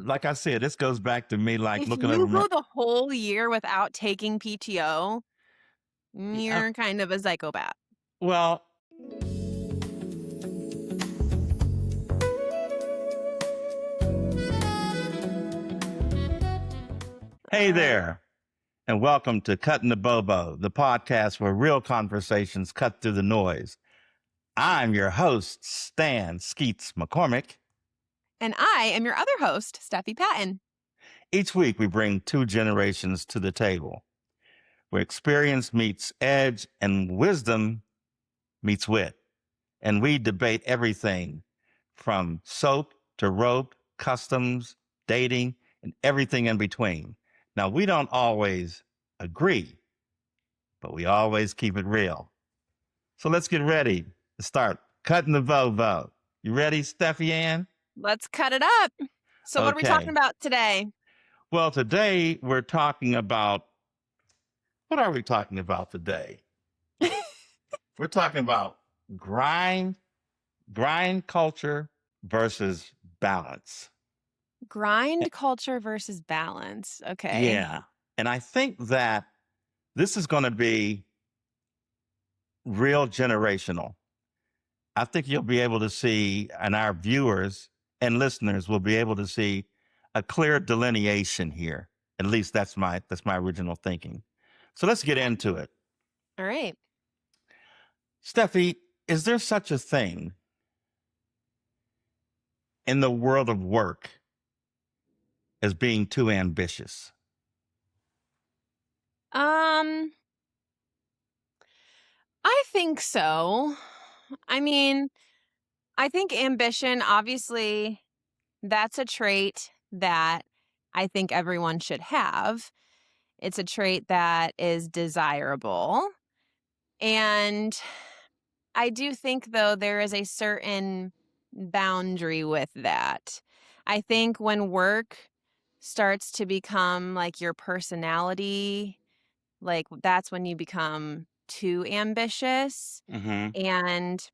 like I said, this goes back to me like If looking over you my. go the whole year without taking PTO, Yeah, you're kind of a psychopath. well, hey Uh, there, and welcome to Cuttin the Bobo, the podcast where real conversations cut through the noise. I'm your host, Stan Skeets McCormick. and I am your other host, Steffi Patton. Each week, we bring two generations to the table where experience meets edge and wisdom meets wit. And we debate everything from soap to rope, customs, dating, and everything in between. Now, we don't always agree, but we always keep it real. So let's get ready to start cutting the Vovo. You ready, Steffi Ann? Let's cut it up. So, what are we talking Okay. about today? Well, today we're talking about what are we talking about today? We're talking about grind, grind culture versus balance. Grind culture versus balance. Okay. Yeah. And I think that this is going to be real generational. I think you'll be able to see, and our viewers and listeners will be able to see a clear delineation here. At least that's my original thinking. So let's get into it. All right. Steffi, is there such a thing in the world of work as being too ambitious? Um, I think so. I mean, I think ambition, obviously, that's a trait that I think everyone should have. It's a trait that is desirable. And I do think, though, there is a certain boundary with that. I think when work starts to become like your personality, like that's when you become too ambitious. Mm-hmm. And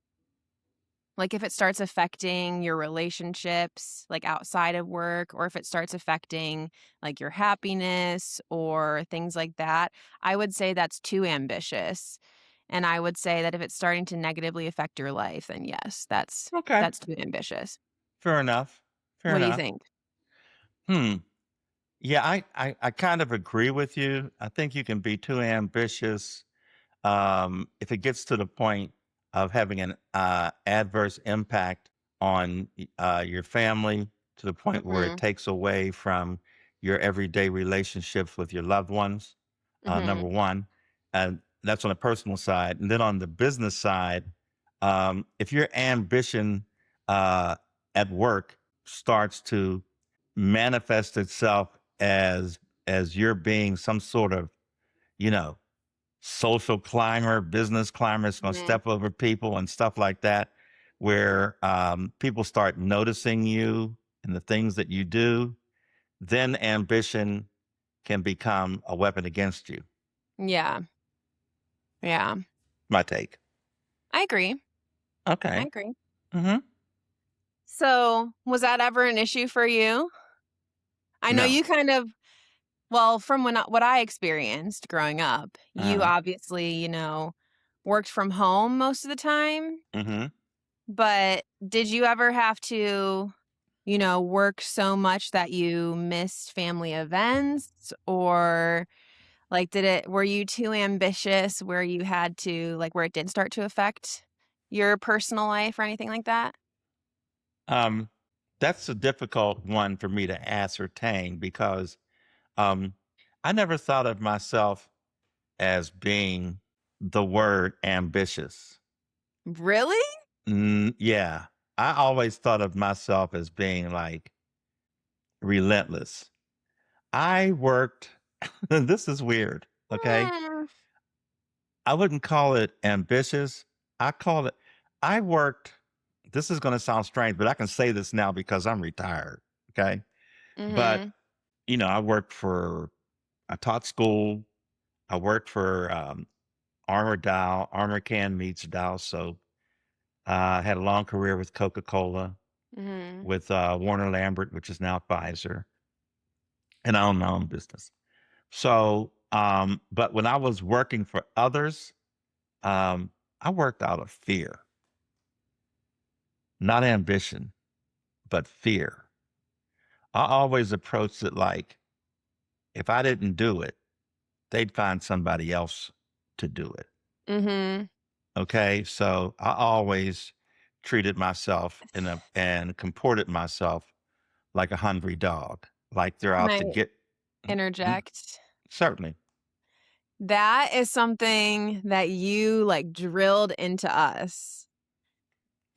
like if it starts affecting your relationships, like outside of work, or if it starts affecting like your happiness or things like that, I would say that's too ambitious. And I would say that if it's starting to negatively affect your life, then yes, Okay. that's too ambitious. Fair enough. Fair What do you enough. think? Hmm. Yeah, I kind of agree with you. I think you can be too ambitious if it gets to the point of having an adverse impact on your family to the point where it Mhm. takes away from your everyday relationships with your loved ones. Number Mhm. one, and that's on the personal side, and then on the business side, if your ambition uh, at work starts to manifest itself as you're being some sort of, you know, social climber, business climber, it's going to Mhm. step over people and stuff like that, where people start noticing you and the things that you do, then ambition can become a weapon against you. Yeah. Yeah. My take. I agree. I Okay. agree. Mm-hmm. So, was that ever an issue for you? I know No. you kind of well, from what I experienced growing up, you Uh-huh. obviously, worked from home most of the time, Mm-hmm. but did you ever have to, work so much that you missed family events or like were you too ambitious where you had to like where it did start to affect your personal life or anything like that? Um, that's a difficult one for me to ascertain because um, I never thought of myself as being the word ambitious. Really? Yeah. I always thought of myself as being like relentless. I worked, this is weird. Okay. Hmm. I wouldn't call it ambitious. I call it, I worked, this is going to sound strange, but I can say this now because I'm retired. Okay. But, Mhm. I taught school. I worked for Armor Can Meats Dow soap. I had a long career with Coca Cola. Mhm. with Warner Lambert, which is now Pfizer, and I own my own business. So, but when I was working for others, I worked out of fear, not ambition, but fear. I always approached it like if I didn't do it, they'd find somebody else to do it. Mhm. Okay. So I always treated myself and comported myself like a hungry dog, like they're Can out I to get. Mhm. interject? Certainly. That is something that you, like, drilled into us.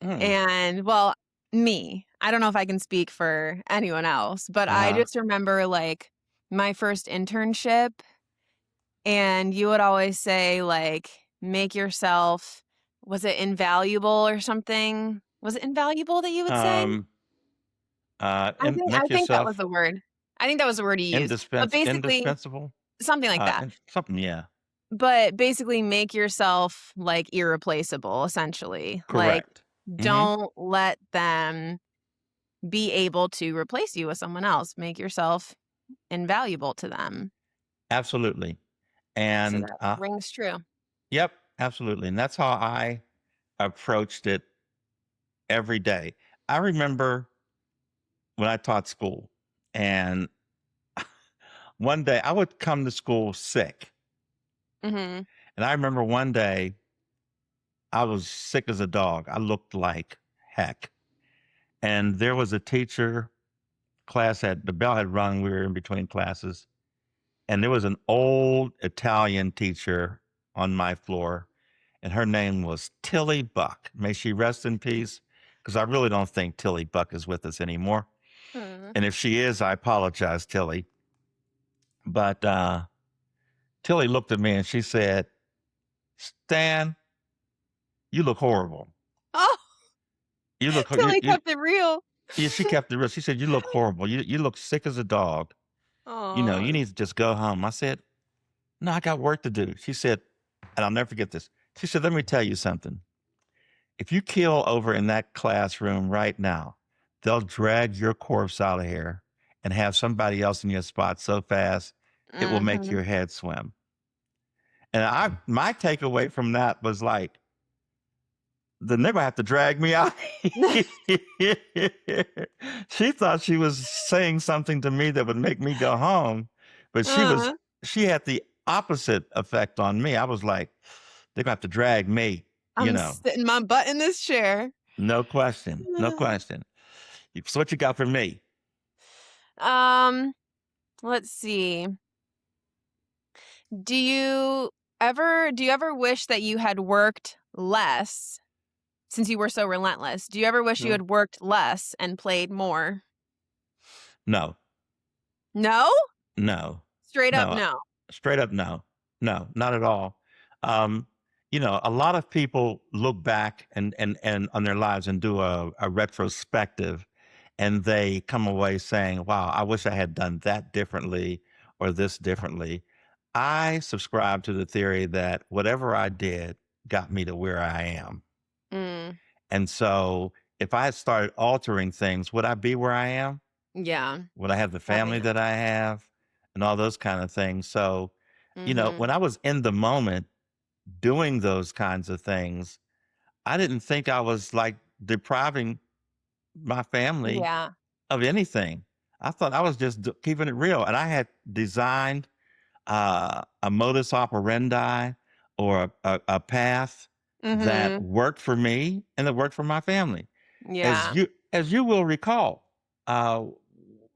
Mm. And, well, me. I don't know if I can speak for anyone else, but I Uh-huh. just remember, like, my first internship, and you would always say, like, "Make yourself" was it invaluable or something? Was it invaluable that you would say? Um, I make think that was yourself the word. I think that was the word you used. But basically indispensable. something like that. And something, yeah. But basically make yourself, like, irreplaceable, essentially. Like, Correct. Hmm. don't let them be able to replace you with someone else. Make yourself invaluable to them. Absolutely. So And that rings true. yep, absolutely. And that's how I approached it every day. I remember when I taught school, and one day I would come to school sick. Mhm. And I remember one day I was sick as a dog. I looked like heck. And there was a teacher, the bell had rung, we were in between classes. And there was an old Italian teacher on my floor, and her name was Tilly Buck. May she rest in peace, because I really don't think Tilly Buck is with us anymore. Mm. And if she is, I apologize, Tilly. But Tilly looked at me and she said, Stan, you look horrible. Oh, You look, Tilly kept it real. she kept it real. She said, you look horrible. You look sick as a dog. You Aw. need to just go home. I said, no, I got work to do. She said, and I'll never forget this. She said, let me tell you something. If you kill over in that classroom right now, they'll drag your corpse out of here and have somebody else in your spot so fast it will make Mhm. your head swim. And my takeaway from that was like, then they're gonna have to drag me out. She thought she was saying something to me that would make me go home, but Uh, she had the opposite effect on me. I was like, they're gonna have to drag me, you I'm know. sitting my butt in this chair. No question. No question. So what you got for me? Um, let's see. Do you ever wish that you had worked less since you were so relentless? Do you ever wish you No. had worked less and played more? No. No? No. Straight up No. no. Straight up no. No, not at all. Um, a lot of people look back and on their lives and do a retrospective, and they come away saying, wow, I wish I had done that differently or this differently. I subscribe to the theory that whatever I did got me to where I am. Mm, And so if I had started altering things, would I be where I am? yeah, Would I have the probably family not. that I have and all those kind of things? So, when Mhm. I was in the moment doing those kinds of things, I didn't think I was like depriving my family Yeah. of anything. I thought I was just keeping it real. And I had designed a modus operandi or a path that Mhm. worked for me and that worked for my family. As Yeah. you will recall, uh,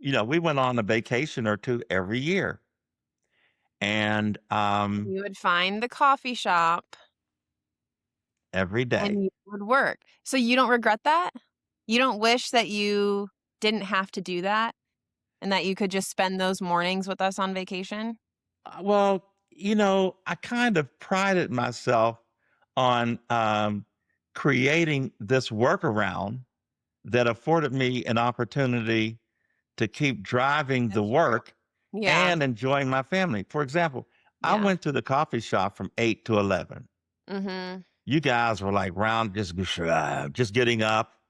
we went on a vacation or two every year, and You would find the coffee shop every and day. you would work. So you don't regret that? You don't wish that you didn't have to do that and that you could just spend those mornings with us on vacation? Well, I kind of prided myself on creating this workaround that afforded me an opportunity to keep driving the That's true. work Yeah. and enjoying my family. For example, I Yeah. went to the coffee shop from 8 to 11. Mhm. You guys were like round just getting up.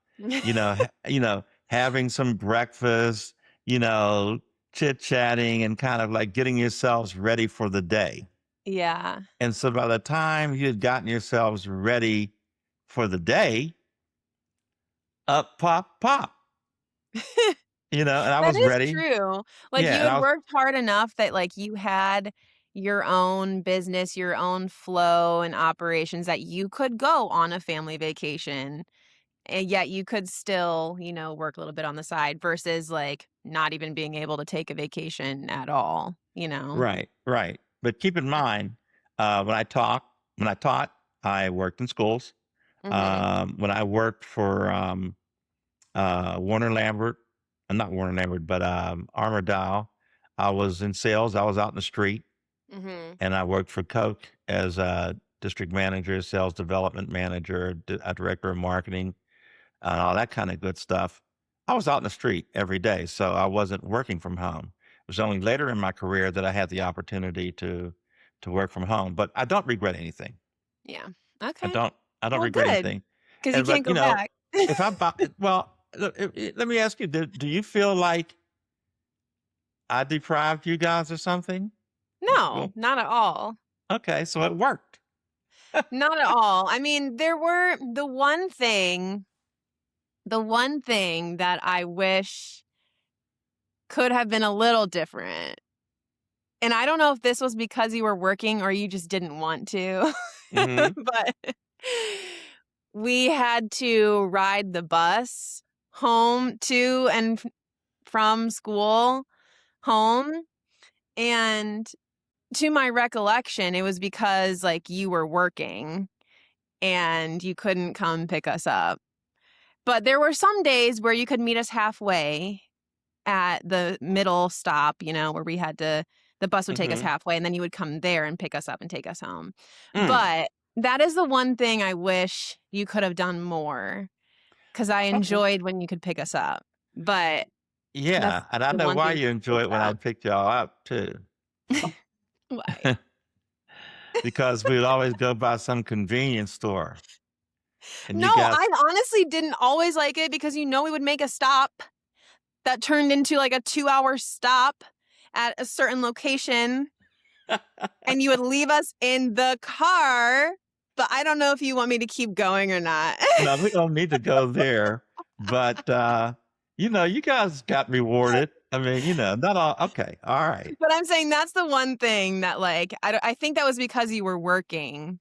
Having some breakfast, you know, chit chatting and kind of like getting yourselves ready for the day. Yeah. And so by the time you had gotten yourselves ready for the day, up pop pop, and I That was is ready. true. Like, Yeah. you And had I was, worked hard enough that, like, you had your own business, your own flow and operations that you could go on a family vacation, and yet you could still, work a little bit on the side versus, like, not even being able to take a vacation at all, you know? right, right. But keep in mind, when I taught, I worked in schools. Mhm. When I worked for Warner Lambert, not Warner Lambert, but Armour Dow, I was in sales. I was out in the street, Mhm. and I worked for Coke as a district manager, sales development manager, a director of marketing, and all that kind of good stuff. I was out in the street every day, so I wasn't working from home. It was only later in my career that I had the opportunity to work from home, but I don't regret anything. Yeah. I Okay. don't I don't Well, regret good, anything. because you And can't but go back. if I buy well, let me ask you, do you feel like I deprived you guys of something? No, Well, not at all. okay, so it worked. Not at all. I mean, there were the one thing that I wish could have been a little different. And I don't know if this was because you were working or you just didn't want to. Mhm. But we had to ride the bus home to and from school home. And to my recollection, it was because, like, you were working and you couldn't come pick us up. But there were some days where you could meet us halfway at the middle stop, where the bus would take us Mhm. halfway and then you would come there and pick us up and take us home. Mm. But that is the one thing I wish you could have done more because I Okay. enjoyed when you could pick us up. But that's Yeah, and I the know one why thing you that enjoy it sticks when I out. picked y'all up too, Why? because we would always go by some convenience store, and No, you guys I honestly didn't always like it because we would make a stop that turned into like a 2-hour stop at a certain location and you would leave us in the car. But I don't know if you want me to keep going or not. no, we don't need to go there, but, you guys got rewarded. I mean, not all okay, alright, But I'm saying that's the one thing that, like, I think that was because you were working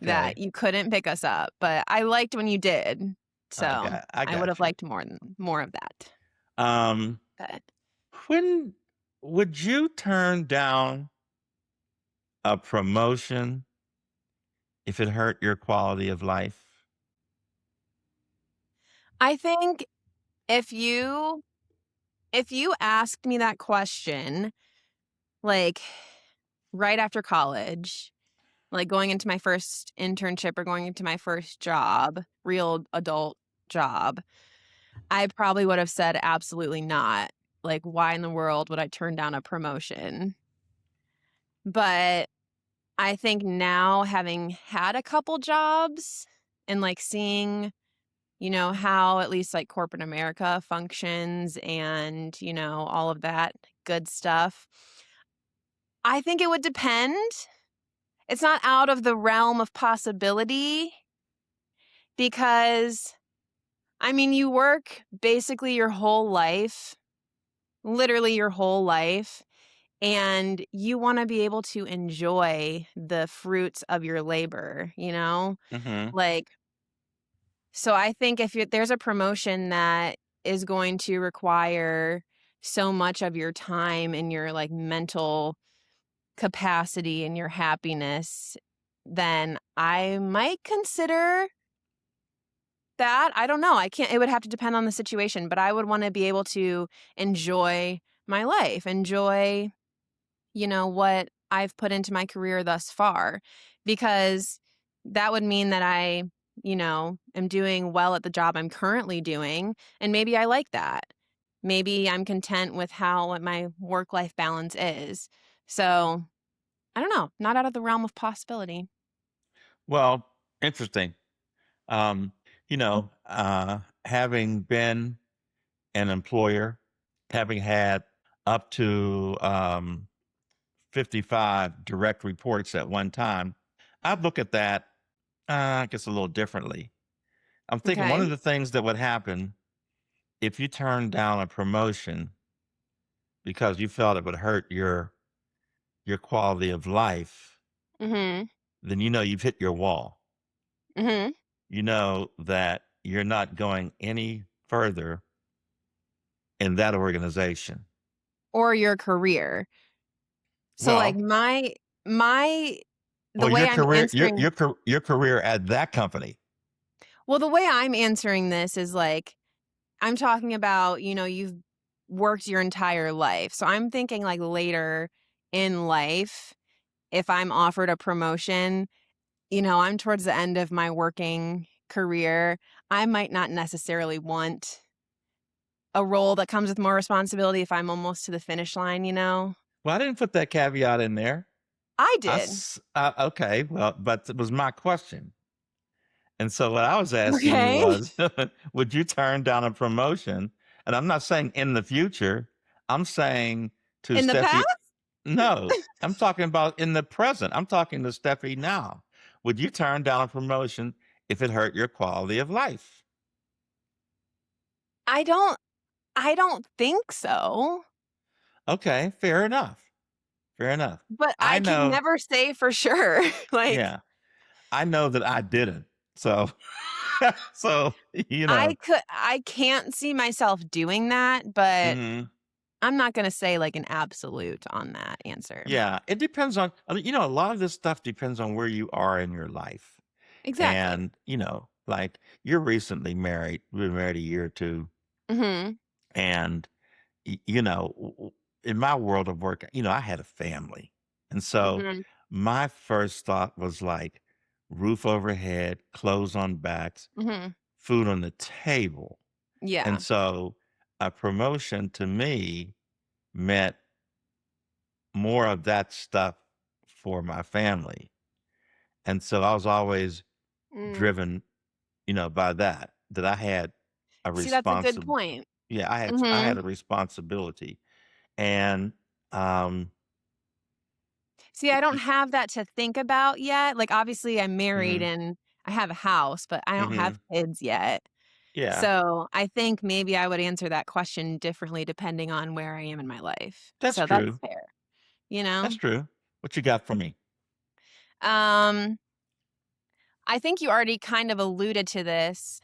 that okay. you couldn't pick us up. But I liked when you did. So I I would have got you. liked more of that. Um, But when would you turn down a promotion if it hurt your quality of life? I think if you if you asked me that question, like, right after college, like going into my first internship or going into my first job, real adult job, I probably would have said absolutely not. Like, why in the world would I turn down a promotion? But I think now, having had a couple jobs and like seeing, how at least like corporate America functions and, all of that good stuff, I think it would depend. It's not out of the realm of possibility because, I mean, you work basically your whole life, literally your whole life, and you want to be able to enjoy the fruits of your labor, Mhm, Like, so I think if there's a promotion that is going to require so much of your time and your like mental capacity and your happiness, then I might consider that. I don't know. I can't, it would have to depend on the situation, but I would want to be able to enjoy my life, enjoy, what I've put into my career thus far, because that would mean that I, am doing well at the job I'm currently doing. And maybe I like that. Maybe I'm content with how what my work life balance is. So I don't know, not out of the realm of possibility. well, interesting. Um, having been an employer, having had up to 55 direct reports at one time, I'd look at that, I guess, a little differently. I'm thinking one Okay. of the things that would happen if you turned down a promotion because you felt it would hurt your quality of life, Mhm. then you've hit your wall. Mhm. You know that you're not going any further in that organization. Or your career. So like Well, my the well, way your I'm career, answering your career at that company. well, the way I'm answering this is like I'm talking about, you've worked your entire life. So I'm thinking like later in life, if I'm offered a promotion, I'm towards the end of my working career, I might not necessarily want a role that comes with more responsibility if I'm almost to the finish line, you know? Well, I didn't put that caveat in there. I did. Okay, well, but it was my question. And so what I was asking you Okay. was, would you turn down a promotion? And I'm not saying in the future. I'm saying to In the past, Steffi, no, I'm talking about in the present. I'm talking to Steffi now. Would you turn down a promotion if it hurt your quality of life? I don't I don't think so, Okay, fair enough. Fair enough. but I I can know, never say for sure. Like yeah, I know that I didn't. So, so, I can't see myself doing that, but mhm. I'm not gonna say like an absolute on that answer. Yeah, it depends on, a lot of this stuff depends on where you are in your life. Exactly. And, like you're recently married, we've been married a year or two. Mhm. And, in my world of work, I had a family. And so Mhm. my first thought was like roof overhead, clothes on backs, Mhm. food on the table. And Yeah. so a promotion to me meant more of that stuff for my family. And so I was always Mm. driven, by that I had a See, that's a good responsibility. point. Yeah, I had Mhm. a responsibility. And um See, I don't y- have that to think about yet. Like, obviously, I'm married mhm, and I have a house, but I don't have mhm. kids yet. Yeah, So, I think maybe I would answer that question differently depending on where I am in my life. that's So, that's true. fair, That's true. What you got for me? Um, I think you already kind of alluded to this,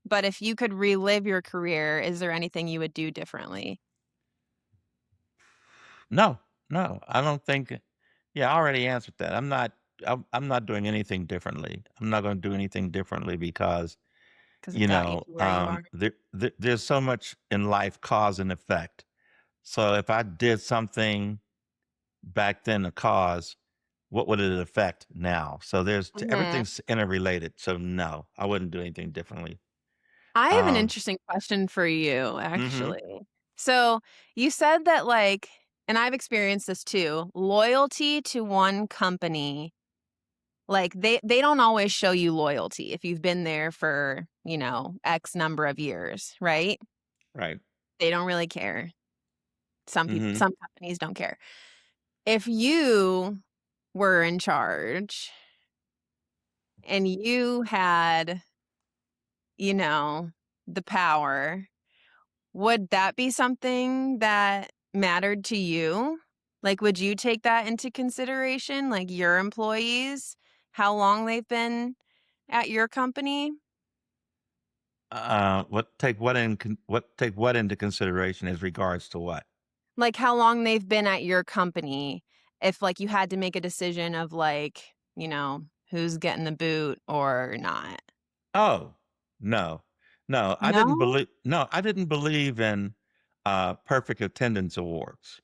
but if you could relive your career, is there anything you would do differently? No, no, I don't think. Yeah, I already answered that. I'm not doing anything differently. I'm not going to do anything differently because Because it got you to where you are. there's so much in life cause and effect. So if I did something back then, the cause, what would it affect now? So Mhm. everything's interrelated. So no, I wouldn't do anything differently. I have an Um, interesting question for you, mhm, actually. So, you said that, like and I've experienced this too, loyalty to one company, like, they don't always show you loyalty if you've been there for, X number of years, right? right. They don't really care. Mhm. Some companies don't care. If you were in charge and you had, you know, the power, would that be something that mattered to you? Like, would you take that into consideration, like your employees, how long they've been at your company? Take what into consideration as regards to what? Like, how long they've been at your company if, like, you had to make a decision of, like, who's getting the boot or not. Oh, no. No, No? I didn't believe in, perfect attendance awards.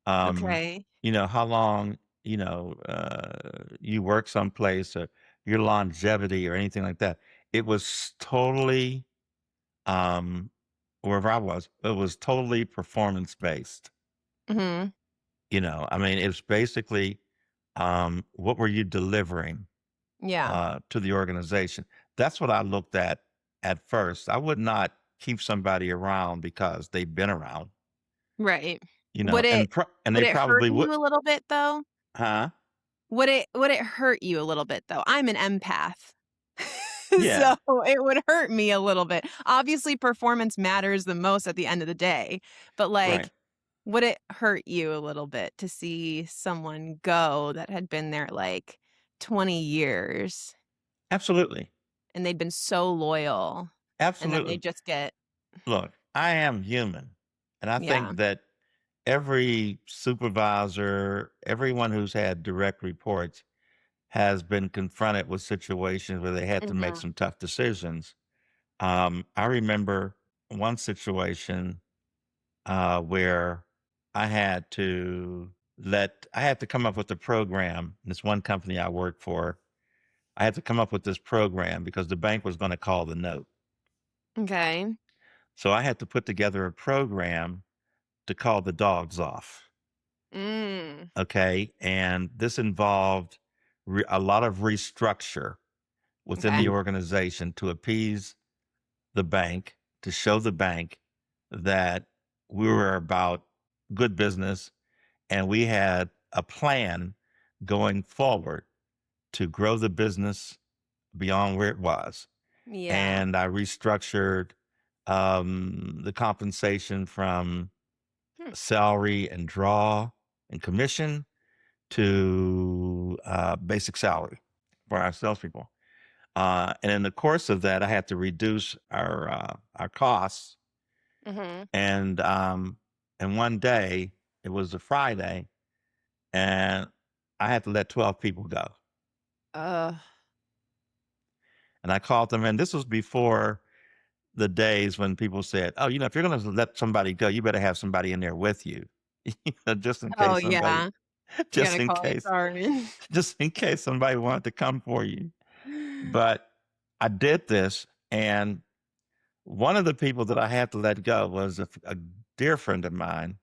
Um, Okay. how long, you work someplace or your longevity or anything like that. It was totally, um, wherever I was, it was totally performance based. Mhm. I mean, it was basically, what were you delivering, Yeah. to the organization? That's what I looked at at first. I would not keep somebody around because they've been around, Right. you know, Would it and would they it hurt probably would. you a little bit though? Huh? Would it hurt you a little bit though? I'm an empath. Yeah, So it would hurt me a little bit. Obviously, performance matters the most at the end of the day, but, right. like, would it hurt you a little bit to see someone go that had been there, like, 20 years Absolutely. and they'd been so loyal, and then they Absolutely. just get Look, I am human. And I yeah. think that every supervisor, everyone who's had direct reports has been confronted with situations where they had to make Mhm. some tough decisions. I remember one situation where I had to come up with a program. This one company I worked for, I had to come up with this program because the bank was going to call the note. Okay. So I had to put together a program to call the dogs off. Mm. Okay. And this involved a lot of restructure within Okay. the organization to appease the bank, to show the bank that we were about good business and we had a plan going forward to grow the business beyond where it was. Yeah. And I restructured the compensation from Hmm. salary and draw and commission to basic salary for our salespeople. And in the course of that, I had to reduce our costs. Mhm. And one day, it was a Friday, and I had to let 12 people go. Ugh. And I called them, and this was before the days when people said, "Oh, if you're going to let somebody go, you better have somebody in there with you, just in Oh, case somebody, yeah. You just gotta in call case, HR in. just in case somebody wanted to come for you." But I did this, and one of the people that I had to let go was a dear friend of mine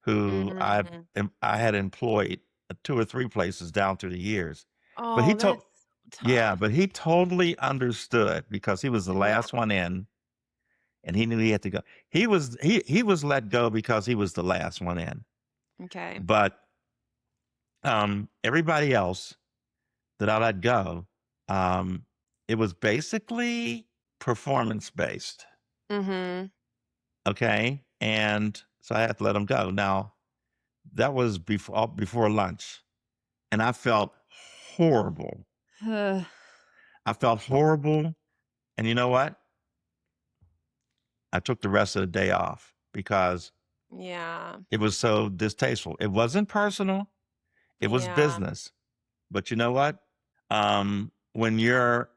who Mhm. I had employed at 2 or 3 places down through the years. But he Oh, told that's so Yeah, tough. but he totally understood because he was the Yeah. last one in, and he knew he had to go. He was let go because he was the last one in. Okay. But, everybody else that I let go, um, it was basically performance based, Mhm. okay? And so I had to let them go. Now, that was before lunch, and I felt horrible. I felt horrible, and you know what? I took the rest of the day off because Yeah. it was so distasteful. It wasn't personal, it was Yeah. business. But you know what? When you're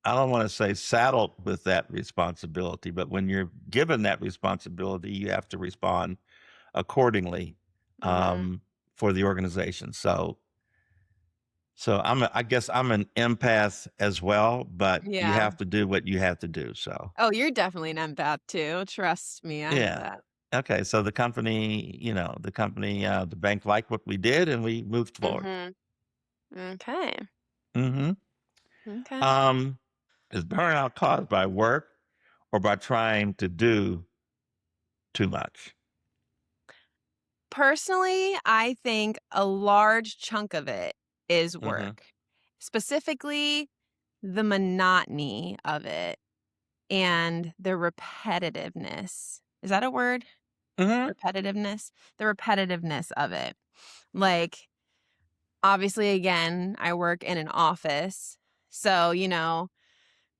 I don't want to say saddled with that responsibility, but when you're given that responsibility, you have to respond accordingly Mhm. for the organization. So I guess I'm an empath as well, but you Yeah. have to do what you have to do. So Oh, you're definitely an empath too. Trust me, I know yeah. that. Okay. So the bank liked what we did and we moved forward. Mhm. Okay. Hmm. Okay. Um, is burnout caused by work or by trying to do too much? Personally, I think a large chunk of it is Hmm. work. Specifically, the monotony of it and the repetitiveness. Is that a word? Hmm. Repetitiveness? The repetitiveness of it. Like, obviously, again, I work in an office. So,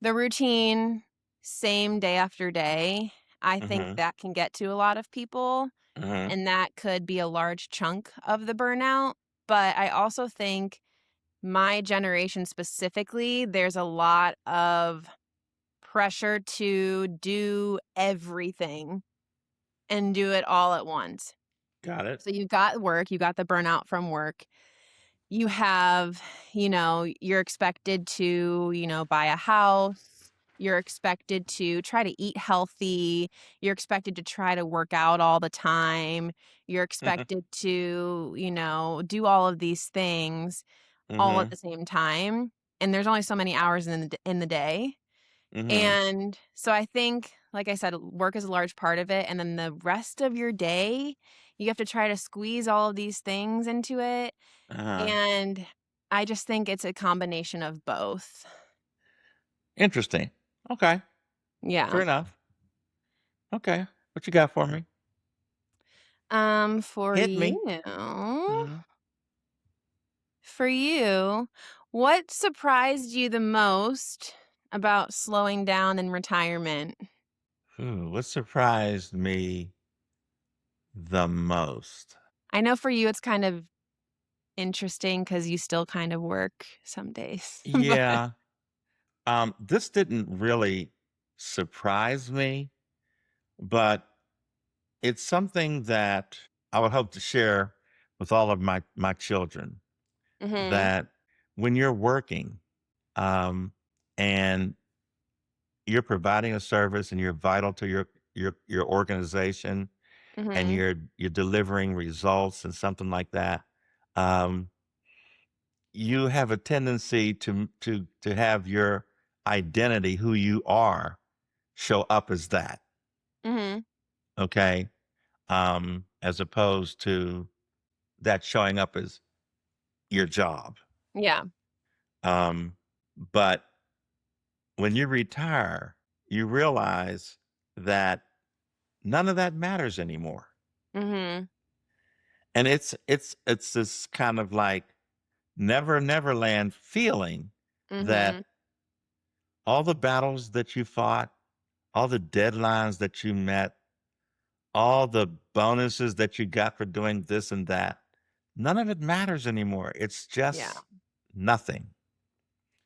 the routine, same day after day, I think Hmm. that can get to a lot of people. Hmm. And that could be a large chunk of the burnout. But I also think my generation specifically, there's a lot of pressure to do everything and do it all at once. Got it. So you've got work, you got the burnout from work. You have, you're expected to, buy a house. You're expected to try to eat healthy. You're expected to try to work out all the time. You're expected to, do all of these things all at Hmm. the same time. And there's only so many hours in the day. Mm-hmm. And so I think, like I said, work is a large part of it, and then the rest of your day, you have to try to squeeze all of these things into it, Uh-huh. and I just think it's a combination of both. Interesting. Okay. Yeah. Fair enough. Okay. What you got for me? For Hit me. you Mm-hmm. for you, what surprised you the most about slowing down in retirement? Ooh, what surprised me the most? I know for you it's kind of interesting because you still kind of work some days, but Yeah. This didn't really surprise me, but it's something that I would hope to share with all of my children. Mhm, That when you're working, um, and you're providing a service and you're vital to your organization and mhm, you're delivering results and something like that, um, you have a tendency to have your identity, who you are, show up as that, mhm. okay? As opposed to that showing up as your job. Yeah. Um, but when you retire, you realize that none of that matters anymore. Mhm, And it's this kind of like never land feeling that mhm. all the battles that you fought, all the deadlines that you met, all the bonuses that you got for doing this and that, none of it matters anymore. It's Yeah. just nothing.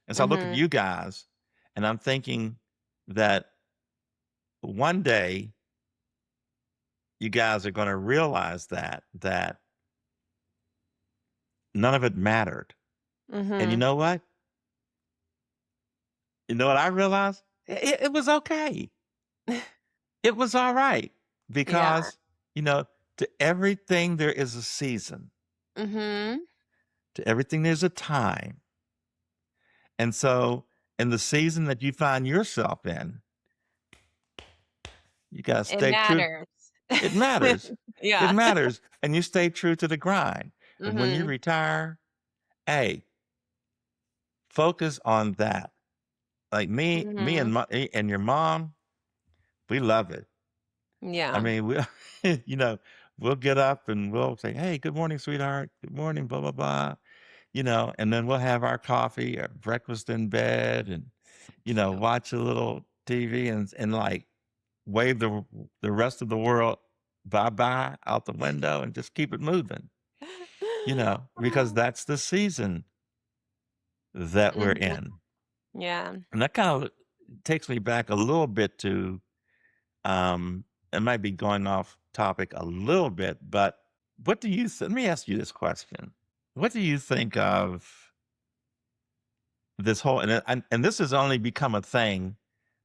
And so I look at Mhm, you guys and I'm thinking that one day you guys are going to realize that none of it mattered. And you mhm. know what? You know what I realized? It was okay. It was all right Yeah. because, to everything there is a season. Mhm. To everything there's a time. And so in the season that you find yourself in, you got to It stay true. matters. It matters. It Yeah. matters. And you stay true to the grind. And when you Mhm, retire, hey, focus on that. Like me mhm. and your mom, we love it. I Yeah. mean, we, you know, we'll get up and we'll say, "Hey, good morning, sweetheart. Good morning, blah blah blah." And then we'll have our coffee, our breakfast in bed, and Cute. watch a little TV and like wave the rest of the world bye bye out the window and just keep it moving. Because that's the season that we're Mhm. in, Yeah. and that kind of takes me back a little bit to Um, it might be going off topic a little bit, but let me ask you this question. What do you think of this whole and this has only become a thing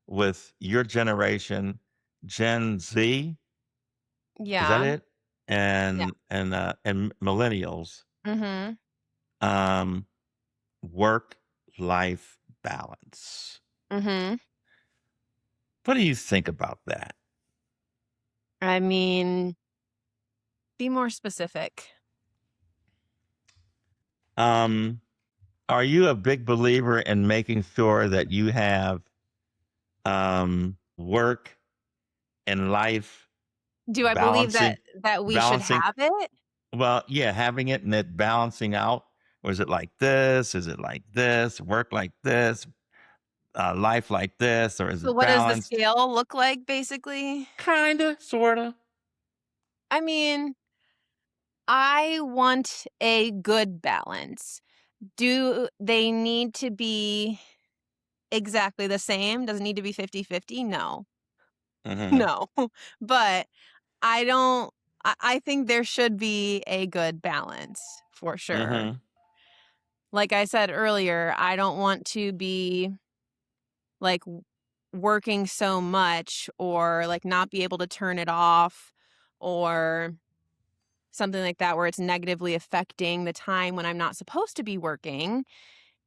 with your generation, Gen Z, is that Yeah. it? Yeah. And millennials, Mhm. um, work life balance. Mhm. What do you think about that? I mean, be more specific. Um, are you a big believer in making sure that you have work and life Do I believe that balancing we should balancing have it? well, yeah, having it and it balancing out? Or is it like this? Is it like this? Work like this? Life like this? Or is So it what does the balanced? scale look like, basically? Kinda, sorta. I mean, I want a good balance. Do they need to be exactly the same? Does it need to be 50-50? No. Mhm. No. But I don't I think there should be a good balance for sure. Mhm. Like I said earlier, I don't want to be like working so much or like not be able to turn it off or something like that where it's negatively affecting the time when I'm not supposed to be working.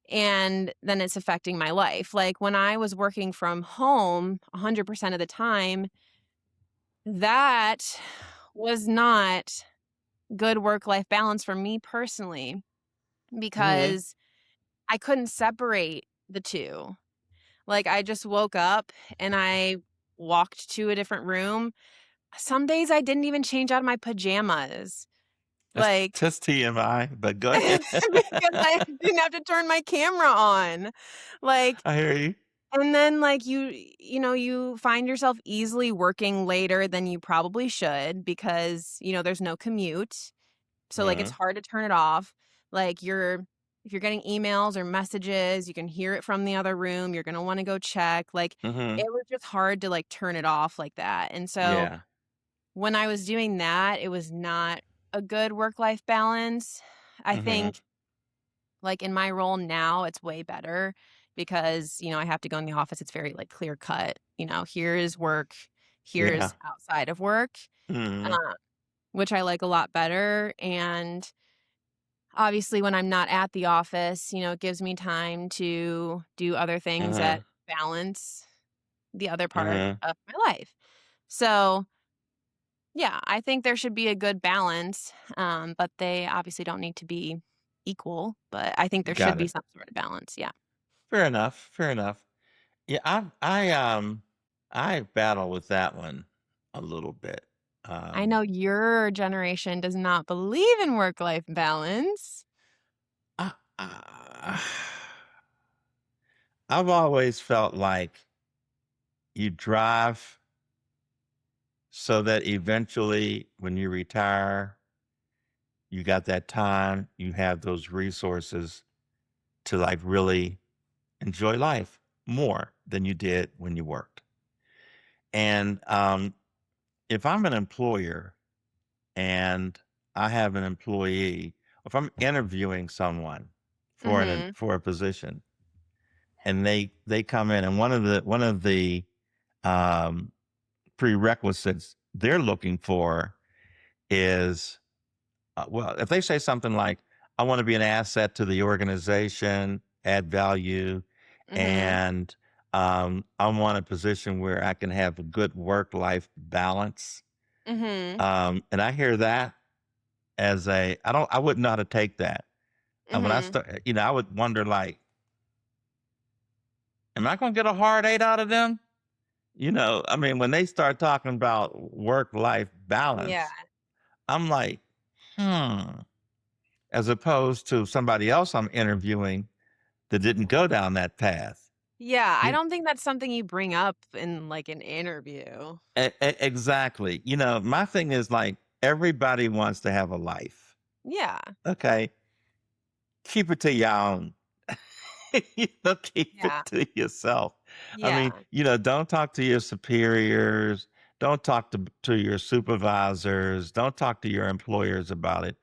and then it's affecting my life. Like when I was working from home 100% of the time, that was not good work-life balance for me personally Mm-hmm. because I couldn't separate the 2. Like, I just woke up and I walked to a different room. Some days I didn't even change out of my pajamas, That's like, just TMI, but go ahead. because I didn't have to turn my camera on. Like, I hear you. and then, like, you find yourself easily working later than you probably should because, there's no commute. So, like, it's Mm-hmm. hard to turn it off. Like, if you're getting emails or messages, you can hear it from the other room, you're gonna wanna go check, like, Mm-hmm. it was just hard to, like, turn it off like that, and so, Yeah. when I was doing that, it was not a good work-life balance. I Mm-hmm. think, like, in my role now, it's way better because, I have to go in the office, it's very, like, clear cut, here is work, Yeah. here's outside of work, Mm-hmm. uh, which I like a lot better, and obviously, when I'm not at the office, it gives me time to do other things Mm-hmm. that balance the other part Mm-hmm. of my life. So, yeah, I think there should be a good balance, but they obviously don't need to be equal, but I think there should Got be it. some sort of balance, yeah. Fair enough. Fair enough. Yeah, I battle with that one a little bit. I know Um, your generation does not believe in work-life balance. I I've always felt like you drive so that eventually when you retire, you got that time, you have those resources to like really enjoy life more than you did when you worked. And if I'm an employer and I have an employee, if I'm interviewing someone Mhm. for a position, and they come in, and one of the um, prerequisites they're looking for is well, if they say something like, "I want to be an asset to the organization, add value, Mhm. and I want a position where I can have a good work life balance," Mhm. and I hear that as I wouldn't know how to take that. And when I Mhm. start, I would wonder like, am I going to get a hard 8 out of them? I mean, when they start talking about work life Yeah. balance, I'm like, hmm, as opposed to somebody else I'm interviewing that didn't go down that path. Yeah, I You, don't think that's something you bring up in, like, an interview. exactly. My thing is like, everybody wants to have a life. Yeah. Okay. Keep it to your own. Keep Yeah. it to yourself. I mean, Yeah. don't talk to your superiors. Don't talk to your supervisors. Don't talk to your employers about it.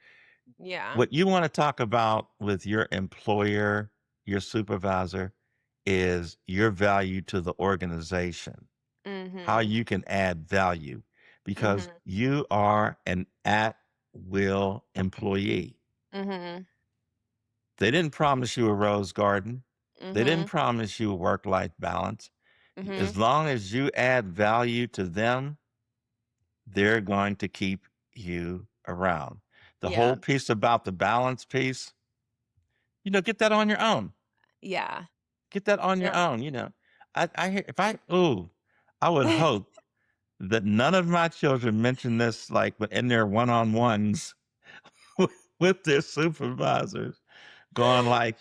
Yeah. What you want to talk about with your employer, your supervisor, is your value to the organization, how Mhm. you can add value, because Mhm. you are an at will employee. Mhm. They didn't promise you a rose garden. They didn't Mhm. promise you a work life balance. As Mhm. long as you add value to them, they're going to keep you around. The whole Yeah. piece about the balance piece, get that on your own. Yeah. Get that on your No. own. I hear if I ooh, I would hope that none of my children mention this like in their one on ones with their supervisors, going like,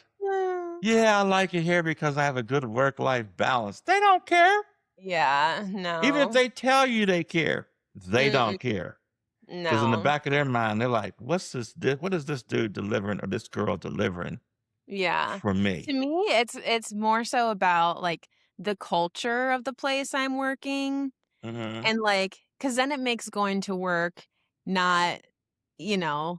yeah, I like it here because I have a good work life balance. They don't care. Yeah, Even if no. they tell you they care, they Mm-mm. don't care. Because in the No. back of their mind, they're like, what is this dude delivering or this girl delivering Yeah. for To me? me, it's more so about, like, the culture of the place I'm working Hmm. and, like, because then it makes going to work not,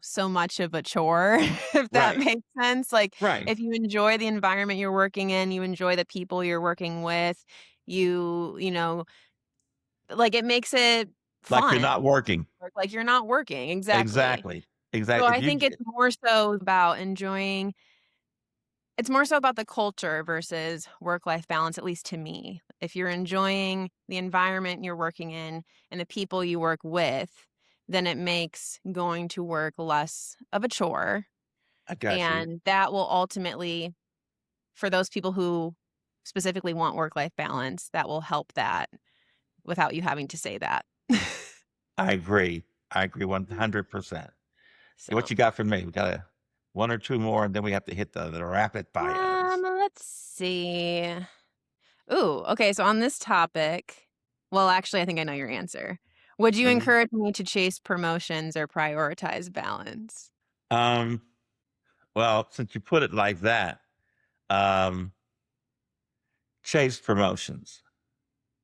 so much of a chore, if that Right. makes sense. Like, Right. if you enjoy the environment you're working in, you enjoy the people you're working with, you know, like, it makes it Like you're fun. not working. Like, you're not working, exactly. Exactly. So Exactly. If I you think it's get more so about enjoying It's more so about the culture versus work-life balance, at least to me. If you're enjoying the environment you're working in and the people you work with, then it makes going to work less of a chore. I got you. And that will ultimately, for those people who specifically want work-life balance, that will help that without you having to say that. I agree. I agree 100%. What So, you got for me? We got one or two more, and then we have to hit the rapid fires. let's see. Ooh, okay, so on this topic, well, actually, I think I know your answer. Would you Mhm. encourage me to chase promotions or prioritize balance Um, well, since you put it like that, um, chase promotions.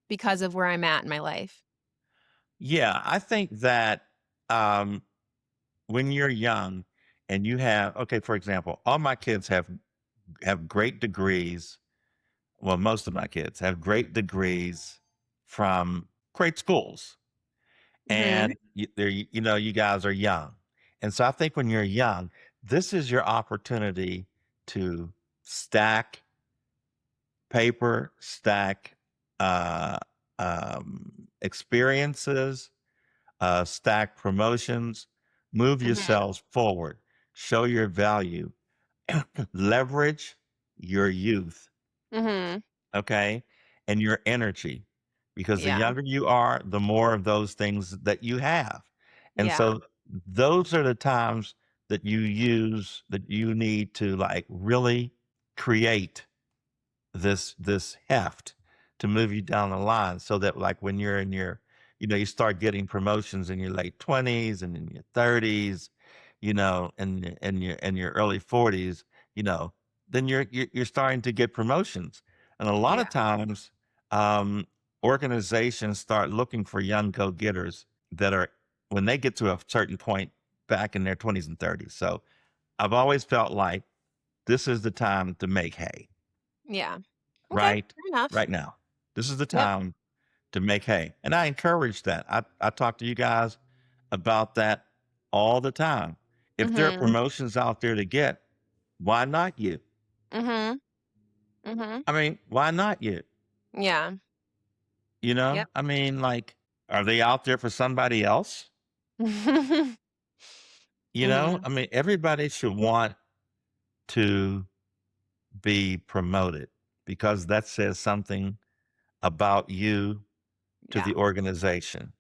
because of where I'm at in my life? Yeah, I think that um, when you're young and you have, okay, for example, all my kids have great degrees. Well, most of my kids have great degrees from great schools, Mhm. and they're, you guys are young, and so I think when you're young, this is your opportunity to stack paper, stack uh, experiences, stack promotions, move Mhm. yourselves forward, show your value, leverage your youth, Mhm. okay, and your energy. Because the Yeah. younger you are, the more of those things that you have. And Yeah. so those are the times that you need to like really create this heft to move you down the line so that like when you're in your you start getting promotions in your late 20s and in your 30s, and your early 40s, you know then you're starting to get promotions. And a lot Yeah. of times um organizations start looking for young go-getters that are when they get to a certain point back in their 20s and 30s. So I've always felt like this is the time to make hay. Yeah. Okay, Right? fair enough. Right now. This is the Yep. time to make hay. And I encourage that. I talk to you guys about that all the time. If there are Mhm. promotions out there to get, why not you? Mhm. Mhm. I mean, why not you? Yeah. Yep. I mean, like, are they out there for somebody else? Mhm. I mean, everybody should want to be promoted because that says something about you to Yeah. the organization.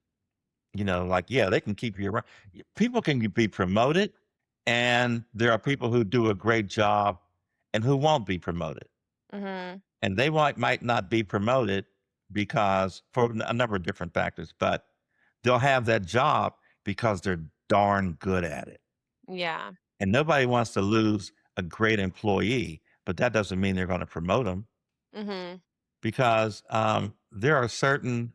Like, yeah, they can keep you around. People can be promoted, and there are people who do a great job and who won't be promoted. Mhm. And they might not be promoted because for a number of different factors, but they'll have that job because they're darn good at it. Yeah. And nobody wants to lose a great employee, but that doesn't mean they're going to promote them Mhm. because there are certain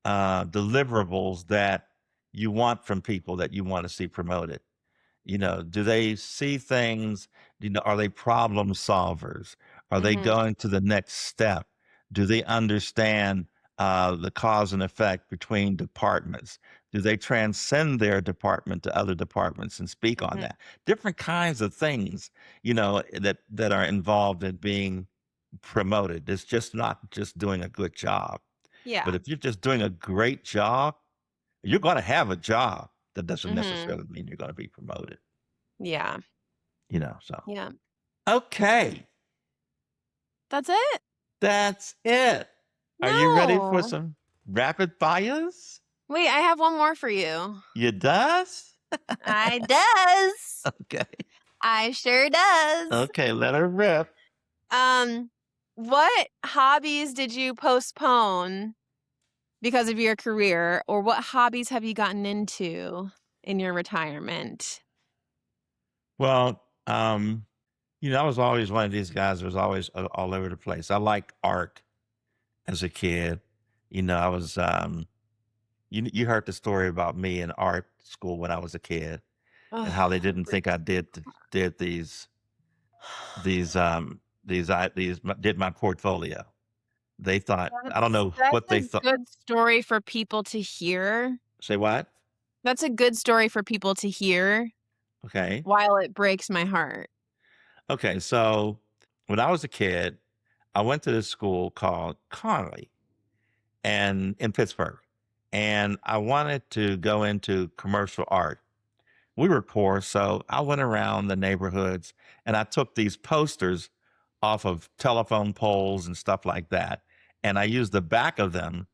deliverables that you want from people that you want to see promoted. Do they see things? Are they problem solvers? Are they Mhm. going to the next step? Do they understand the cause and effect between departments? Do they transcend their department to other departments and speak on Mhm. that? Different kinds of things, that are involved in being promoted. It's just not just doing a good job. But Yeah. if you're just doing a great job, you're going to have a job. That doesn't Mhm. necessarily mean you're going to be promoted, Yeah. so. Yeah. Okay, That's it? that's it. Are you ready for No. some rapid fires? Wait, I have one more for you. You does? I does. Okay. I sure does. Okay, let her rip. Um, what hobbies did you postpone because of your career, or what hobbies have you gotten into in your retirement? Well, I was always one of these guys that was always all over the place. I liked art as a kid. I was, you heard the story about me in art school when I was a kid and how they Oh, didn't think I did these did my portfolio. They thought I don't know that's what a they thought. good story for people to hear. Say what? That's a good story for people to hear Okay. while it breaks my heart. Okay. So when I was a kid, I went to this school called Connolly and in Pittsburgh, and I wanted to go into commercial art. We were poor, so I went around the neighborhoods and I took these posters off of telephone poles and stuff like that, and I used the back of them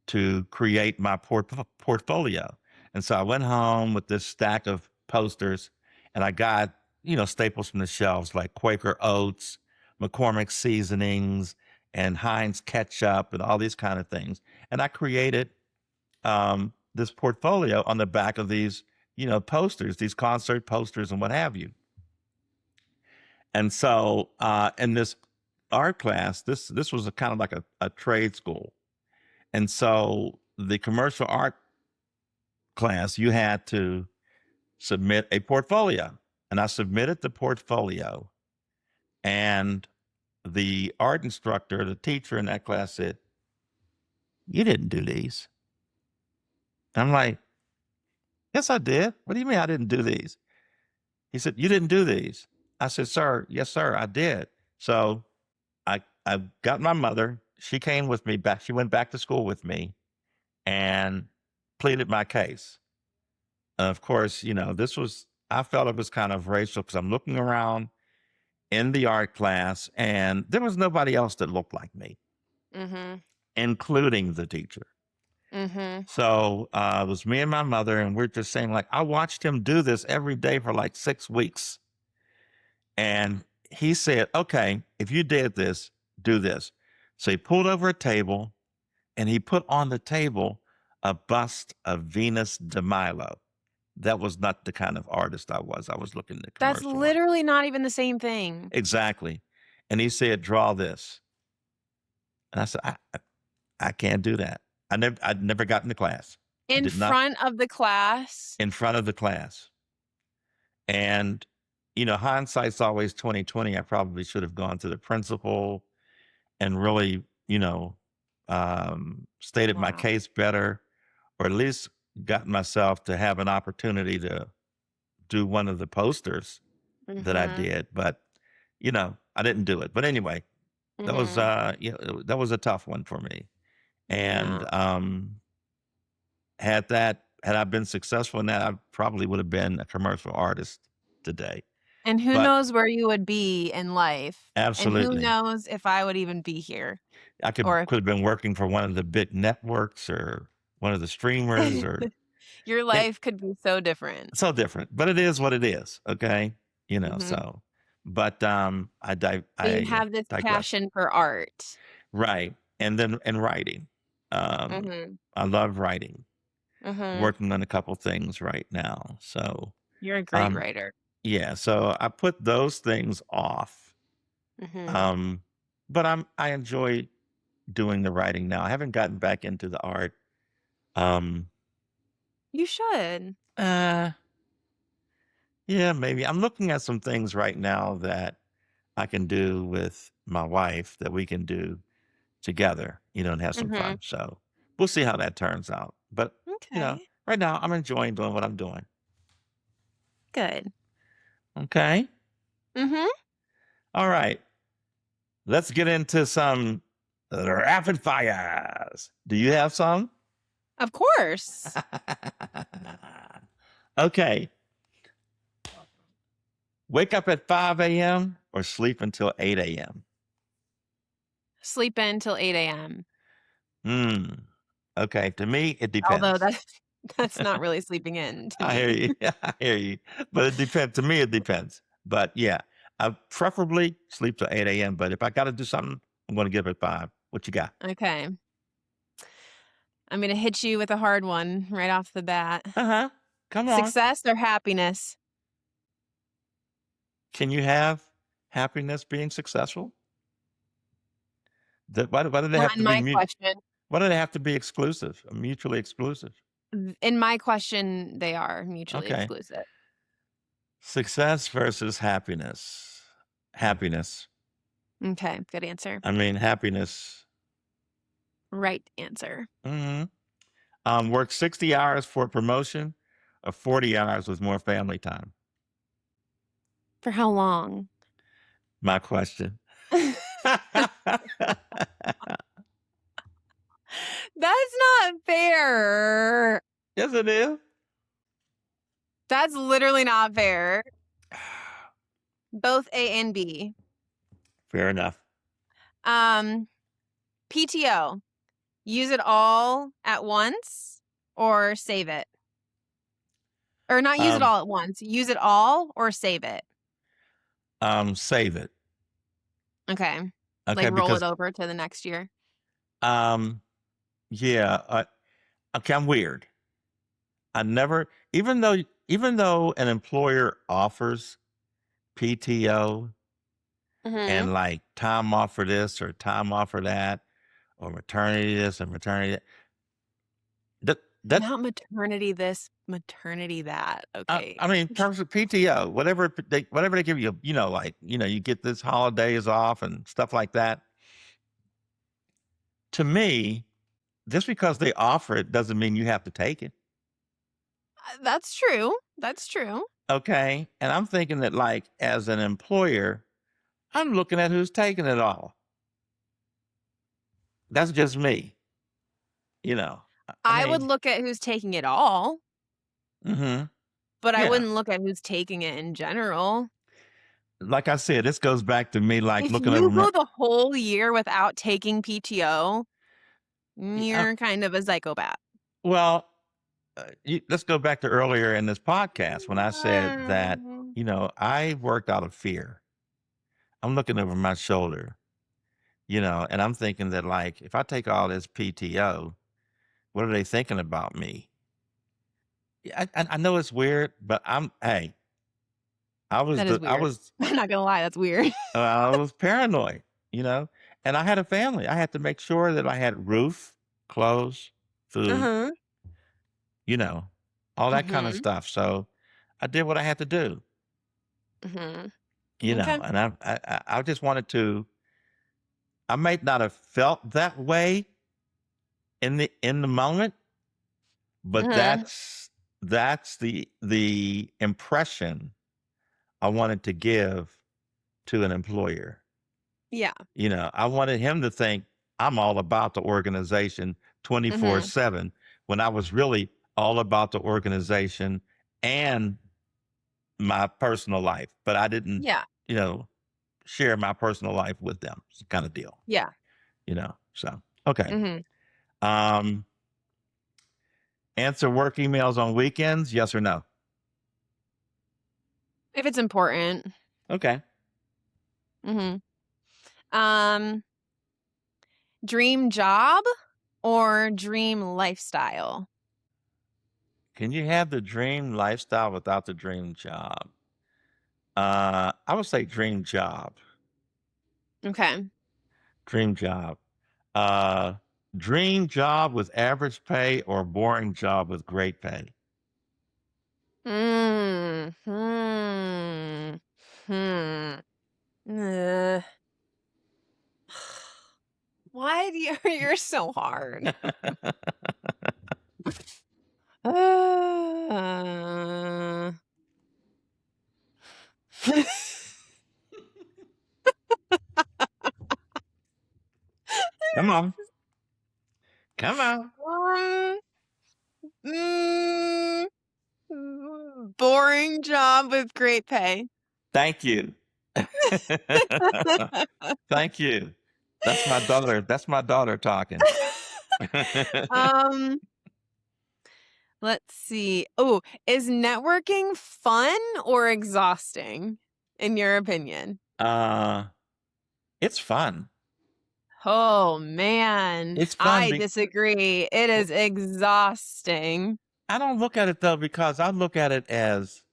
to create my portfolio. And so I went home with this stack of posters, and I got staples from the shelves like Quaker Oats, McCormick seasonings, and Heinz ketchup, and all these kind of things. And I created this portfolio on the back of these posters, these concert posters, and what have you. And so in this art class, this was a kind of like a trade school. And so the commercial art class, you had to submit a portfolio. And I submitted the portfolio, and the art instructor, the teacher in that class said, "You didn't do these." I'm like, "Yes, I did. What do you mean I didn't do these?" He said, "You didn't do these." I said, "Sir, yes, sir, I did." So I got my mother. She came with me back. She went back to school with me and pleaded my case. Of course, I felt it was kind of racial because I'm looking around in the art class and there was nobody else that looked like me, Mhm. including the teacher. Mhm. So it was me and my mother, and we're just saying, like, I watched him do this every day for like 6 weeks. And he said, "Okay, if you did this, do this." So he pulled over a table and he put on the table a bust of Venus de Milo. That was not the kind of artist I was. I was looking at That's commercial art. literally not even the same thing. Exactly. And he said, "Draw this." And I said, I can't do that. I'd never gotten to class. I In did not front of the class? in front of the class. And, hindsight's always 2020. I probably should have gone to the principal and really, stated my Wow. case better, or at least gotten myself to have an opportunity to do one of the posters that I Mhm. did. But, I didn't do it. But anyway, that was, Mhm. that was a tough one for me. Yeah. And had I been successful in that, I probably would have been a commercial artist today. And who But knows where you would be in life, and who absolutely, knows if I would even be here, I or if could have been working for one of the big networks or one of the streamers or your it, life could be so different. so different. But it is what it is. Okay, Mhm. so. But But you I have this digress. passion for art. Right, and then and writing. Um, Mhm. I love writing. Mhm. Working on a couple things right now. So You're a great um, writer. yeah. So I put those things off. Mhm. Um, but I enjoy doing the writing now. I haven't gotten back into the art. Um, You should. uh, yeah, maybe. I'm looking at some things right now that I can do with my wife that we can do together, and have some Mhm. fun. So we'll see how that turns out. But, Okay. right now I'm enjoying doing what I'm doing. Good. Okay. Mhm. All right. Let's get into some rapid fires. Do you have some? Of course. Okay. Wake up at 5 a.m. or sleep until 8 a.m.? Sleep in till 8 a.m. Hmm. Okay. To me, it Although depends. that's not really sleeping in to I hear me. you. I hear you. But it depends. To me, it depends. But yeah, I preferably sleep till 8 a.m. But if I got to do something, I'm going to give it 5. What you got? Okay. I'm gonna hit you with a hard one right off the bat. Uh huh. Come on. Success or happiness? Can you have happiness being successful? Why do they Not have to in be my question. why do they have to be exclusive, mutually exclusive? In my question, they are mutually Okay. exclusive. Success versus happiness. Happiness. Okay, good answer. I mean, happiness. Right answer. Mhm. Work 60 hours for a promotion or 40 hours with more family time. For how long? My question. That's not fair. Yes, it is. That's literally not fair. Both A and B. Fair enough. PTO. Use it all at once or save it. Or not use it Um, all at once. Use it all or save it. Save it. Okay. Okay, Like roll it because over to the next year. yeah, okay, I'm weird. I never, even though an employer offers PTO Mm-hmm. and like time off for this or time off for that or maternity this and maternity that Not maternity this, maternity that. Okay. I mean, in terms of PTO, whatever they give you, like you get this holidays off and stuff like that. To me, just because they offer it doesn't mean you have to take it. That's true. That's true. Okay, and I'm thinking that like as an employer, I'm looking at who's taking it all. That's just me. You know, I I would mean, look at who's taking it all, hmm but I yeah. wouldn't look at who's taking it in general. Like I said, this goes back to me like If looking over you my. go the whole year without taking PTO, Yeah, you're kind of a psychopath. well, let's go back to earlier in this podcast when I said that I worked out of fear. I'm looking over my shoulder, and I'm thinking that like if I take all this PTO, what are they thinking about me? Yeah, I know it's weird, but hey, That is I weird. was I'm not gonna lie, that's weird. I was paranoid, and I had a family. I had to make sure that I had roof, clothes, food, Uh-huh. you know, all that kind of Mm-hmm. stuff. So I did what I had to do, Mm-hmm. Okay. and I just wanted to. I might not have felt that way in the moment, but Uh-huh. that's the impression I wanted to give to an employer. Yeah. I wanted him to think I'm all about the organization Mm-hmm. 24/7 when I was really all about the organization and my personal life, but I didn't, Yeah. you know, share my personal life with them. It's kind of deal, Yeah. So, okay. Mm-hmm. Um, Answer work emails on weekends, yes or no? If it's important. Okay. Mm-hmm. Um, dream job or dream lifestyle? Can you have the dream lifestyle without the dream job? I would say dream job. Okay. Dream job. Uh, Dream job with average pay or boring job with great pay? Hmm. Hmm. Hmm. Uh, why do you, you're so hard? Uh, Come on. Come on. um, boring job with great pay. Thank you. Thank you. That's my daughter. That's my daughter talking. um, let's see. Oh, is networking fun or exhausting, in your opinion? uh, it's fun. Oh man, It's fun. I disagree. It is exhausting. I don't look at it though because I look at it as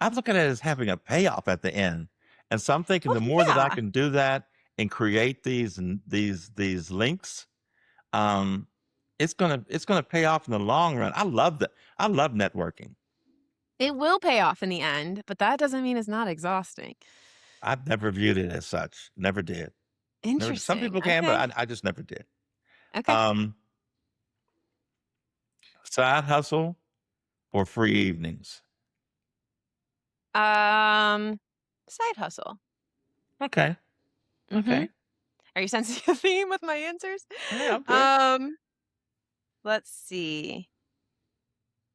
having a payoff at the end. And so I'm thinking Well, the more that I yeah, can do that and create these links, um, it's gonna pay off in the long run. I love that. I love networking. it will pay off in the end, but that doesn't mean it's not exhausting. I've never viewed it as such. Never did. Never did. Some Interesting. people can, but Okay. I just never did. Okay. Um, Side hustle or free evenings? Um, side hustle. Okay. Mhm. Okay. Are you sensing a theme with my answers? Yeah, I'm good. Um, let's see.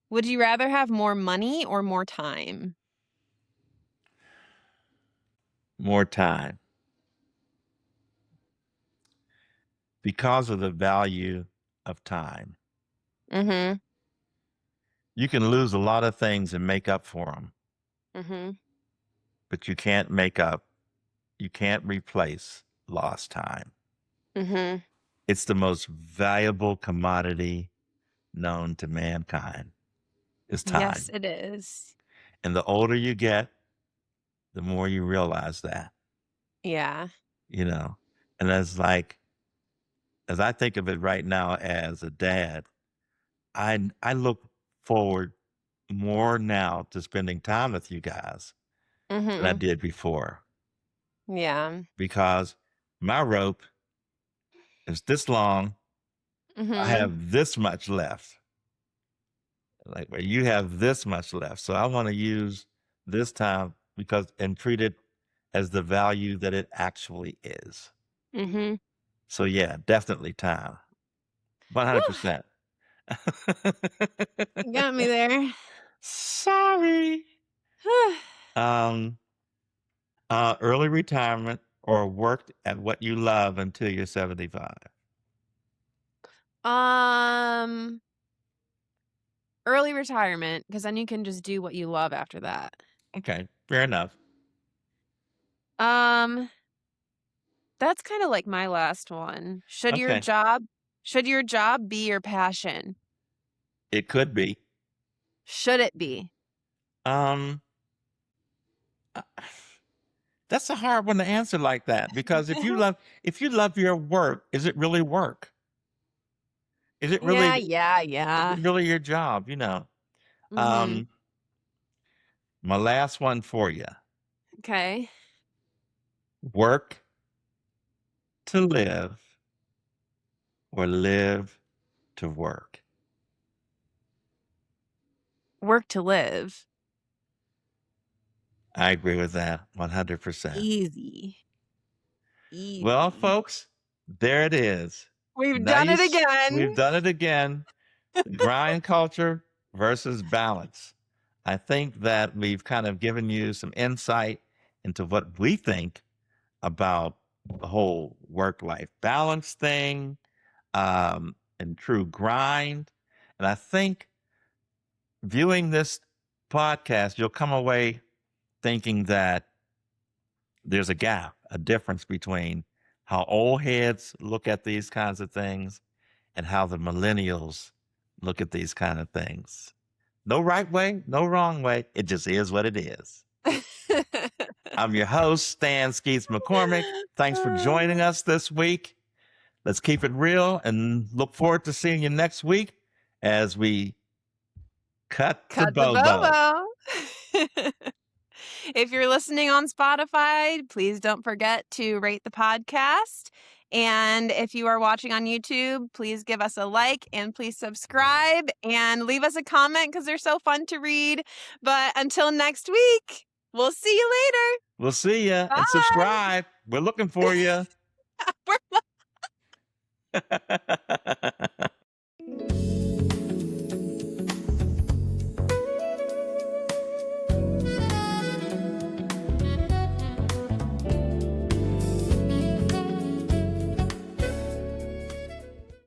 Would you rather have more money or more time? More time because of the value of time. Mhm. You can lose a lot of things and make up for them, Mhm. but you can't replace lost time. Mhm. It's the most valuable commodity known to mankind is Yes, time. it is. And the older you get, the more you realize that, Yeah. you know. And as I think of it right now as a dad, I look forward more now to spending time with you guys than I Mhm. did before Yeah. because my rope is this long. I Mhm. have this much left. Like where you have this much left. So I want to use this time because and treat it as the value that it actually is. Mhm. So yeah, definitely time. Whew, 100%. you got me there. Sorry. Whew. Um, early retirement or worked at what you love until you're 75. um, Early retirement, because then you can just do what you love after that. Okay, fair enough. Um, that's kind of like my last one. Okay, Should your job be your passion? it could be. Should it be? Um, uh, that's a hard one to answer like that because if you love your work, is it really work? Is it really Yeah, yeah, is yeah. it really your job? You know. Mhm. Um, my last one for you: Okay. work to live or live to work. Work to live. I agree with that 100%. Easy. Well, Easy. folks, there it is. We've done it again. We've done it again. Grind culture versus balance. I think that we've kind of given you some insight into what we think about the whole work life balance thing and true grind. And I think viewing this podcast, you'll come away thinking that there's a gap, a difference between how old heads look at these kinds of things and how the millennials look at these kind of things. No right way, no wrong way. It just is what it is. I'm your host, Stan Skeets McCormick. Thanks for joining us this week. Let's keep it real and look forward to seeing you next week as we cut the Cut the bobo. bobo. If you're listening on Spotify, please don't forget to rate the podcast. And if you are watching on YouTube, please give us a like and please subscribe and leave us a comment because they're so fun to read. But until next week, we'll see you later. We'll see you and Bye. subscribe. We're looking for you. We're